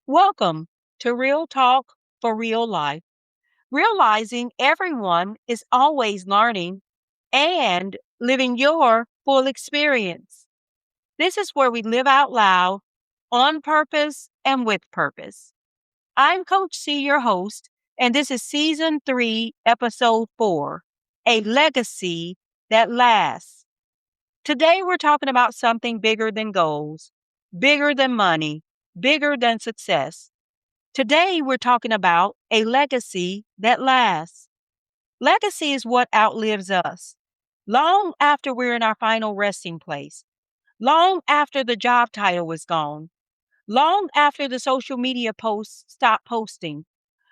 Welcome to Real Talk for Real Life, realizing everyone is always learning and living your full experience. This is where we live out loud, on purpose, and with purpose. I'm Coach C, your host, and this is Season 3, Episode 4, A Legacy That Lasts. Today, we're talking about something bigger than goals, bigger than money, bigger than success. Today, we're talking about a legacy that lasts. Legacy is what outlives us. Long after we're in our final resting place, long after the job title is gone, long after the social media posts stop posting,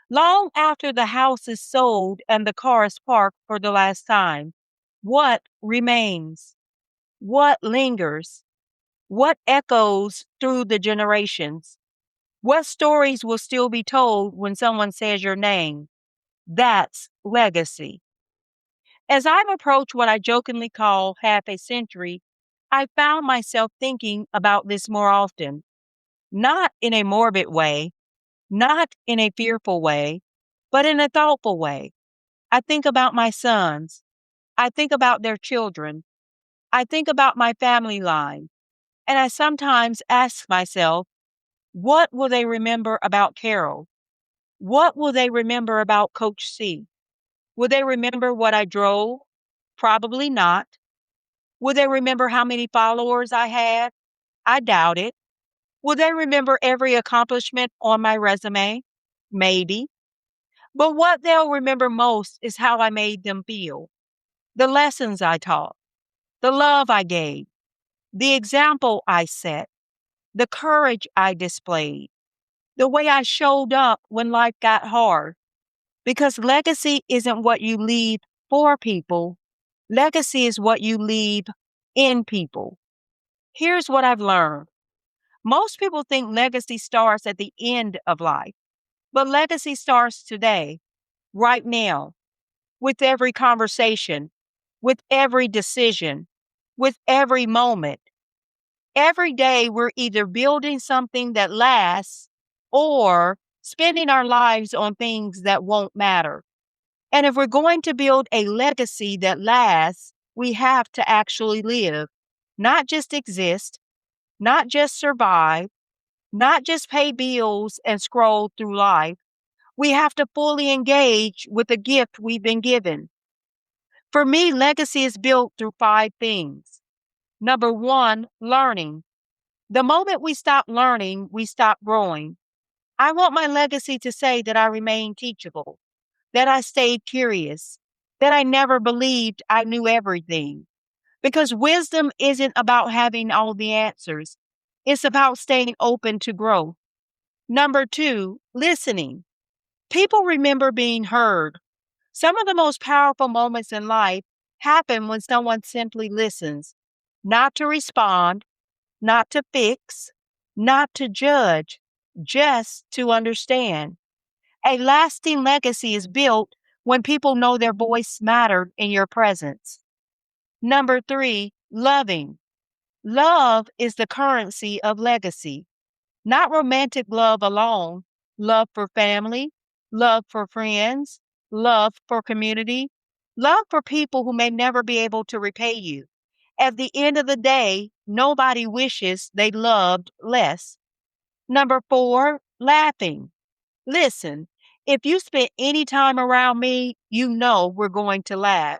long after the house is sold and the car is parked for the last time, what remains? What lingers? What echoes through the generations? What stories will still be told when someone says your name? That's legacy. As I've approached what I jokingly call half a century, I found myself thinking about this more often, not in a morbid way, not in a fearful way, but in a thoughtful way. I think about my sons. I think about their children. I think about my family line. And I sometimes ask myself, what will they remember about Carol? What will they remember about Coach C? Will they remember what I drove? Probably not. Will they remember how many followers I had? I doubt it. Will they remember every accomplishment on my resume? Maybe. But what they'll remember most is how I made them feel, the lessons I taught, the love I gave, the example I set, the courage I displayed, the way I showed up when life got hard. Because legacy isn't what you leave for people, legacy is what you leave in people. Here's what I've learned. Most people think legacy starts at the end of life, but legacy starts today, right now, with every conversation, with every decision, with every moment. Every day, we're either building something that lasts or spending our lives on things that won't matter. And if we're going to build a legacy that lasts, we have to actually live, not just exist, not just survive, not just pay bills and scroll through life. We have to fully engage with the gift we've been given. For me, legacy is built through 5 things. Number one, learning. The moment we stop learning, we stop growing. I want my legacy to say that I remain teachable, that I stayed curious, that I never believed I knew everything. Because wisdom isn't about having all the answers, it's about staying open to growth. Number two, listening. People remember being heard. Some of the most powerful moments in life happen when someone simply listens, not to respond, not to fix, not to judge, just to understand. A lasting legacy is built when people know their voice mattered in your presence. Number three, loving. Love is the currency of legacy, not romantic love alone, love for family, love for friends, love for community, love for people who may never be able to repay you. At the end of the day, nobody wishes they loved less. Number four, laughing. Listen, if you spend any time around me, you know we're going to laugh.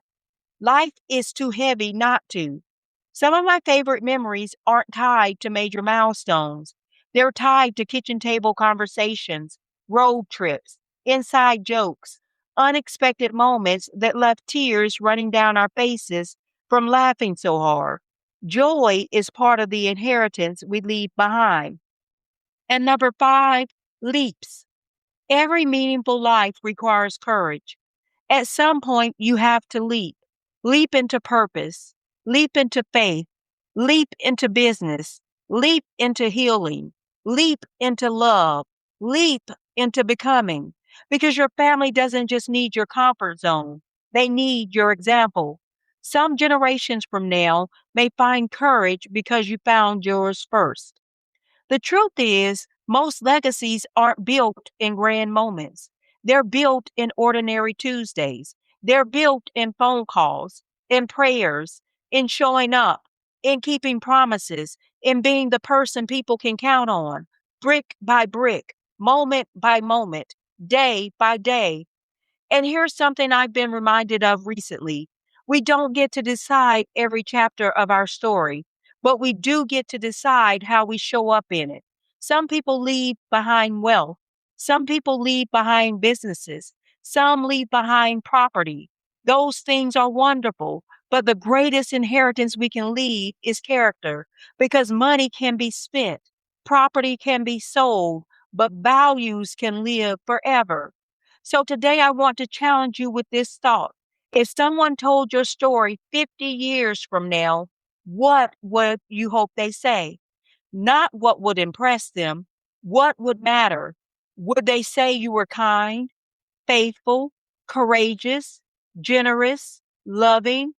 Life is too heavy not to. Some of my favorite memories aren't tied to major milestones. They're tied to kitchen table conversations, road trips, inside jokes, unexpected moments that left tears running down our faces from laughing so hard. Joy is part of the inheritance we leave behind. And number five, leaps. Every meaningful life requires courage. At some point, you have to leap. Leap into purpose, leap into faith, leap into business, leap into healing, leap into love, leap into becoming. Because your family doesn't just need your comfort zone, they need your example. Some generations from now may find courage because you found yours first. The truth is, Most legacies aren't built in grand moments. They're built in ordinary Tuesdays. They're built in phone calls, in prayers, in showing up, in keeping promises, in being the person people can count on, brick by brick, moment by moment, day by day. And here's something I've been reminded of recently. We don't get to decide every chapter of our story, but we do get to decide how we show up in it. Some people leave behind wealth. Some people leave behind businesses. Some leave behind property. Those things are wonderful, but the greatest inheritance we can leave is character because money can be spent, property can be sold, but values can live forever. So today I want to challenge you with this thought. If someone told your story 50 years from now, what would you hope they say? Not what would impress them, what would matter? Would they say you were kind, faithful, courageous, generous, loving?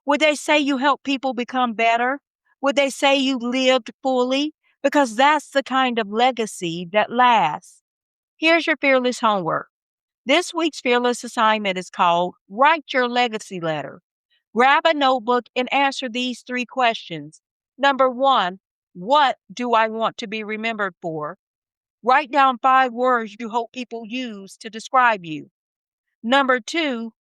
Would they say you helped people become better? Would they say you lived fully? Because that's the kind of legacy that lasts. Here's your fearless homework. This week's fearless assignment is called Write Your Legacy Letter. Grab a notebook and answer these three questions. Number one, what do I want to be remembered for? Write down 5 words you hope people use to describe you. Number two,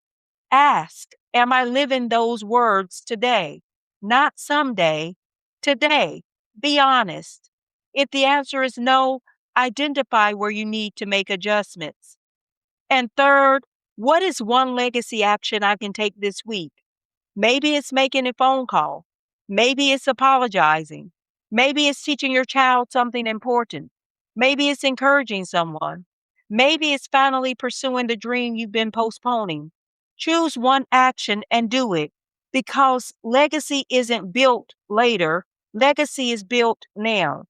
ask, am I living those words today? Not someday, today. Be honest. If the answer is no, identify where you need to make adjustments. And third, what is one legacy action I can take this week? Maybe it's making a phone call. Maybe it's apologizing. Maybe it's teaching your child something important. Maybe it's encouraging someone. Maybe it's finally pursuing the dream you've been postponing. Choose one action and do it because legacy isn't built later. Legacy is built now.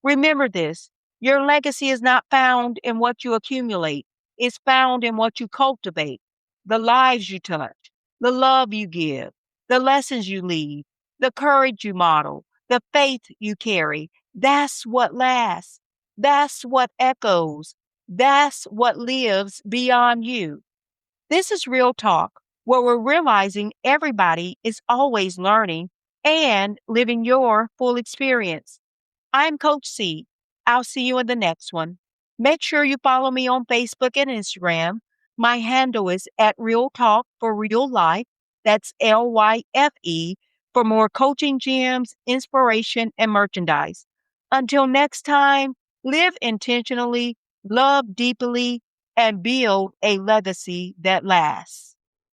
Remember this, your legacy is not found in what you accumulate, it's found in what you cultivate, the lives you touch, the love you give, the lessons you leave, the courage you model, the faith you carry. That's what lasts. That's what echoes. That's what lives beyond you. This is real talk, where we're realizing everybody is always learning and living your full experience. I'm Coach C. I'll see you in the next one. Make sure you follow me on Facebook and Instagram. My handle is at Real Talk for Real Life. That's L.Y.F.E. for more coaching gems, inspiration, and merchandise. Until next time, live intentionally, love deeply, and build a legacy that lasts.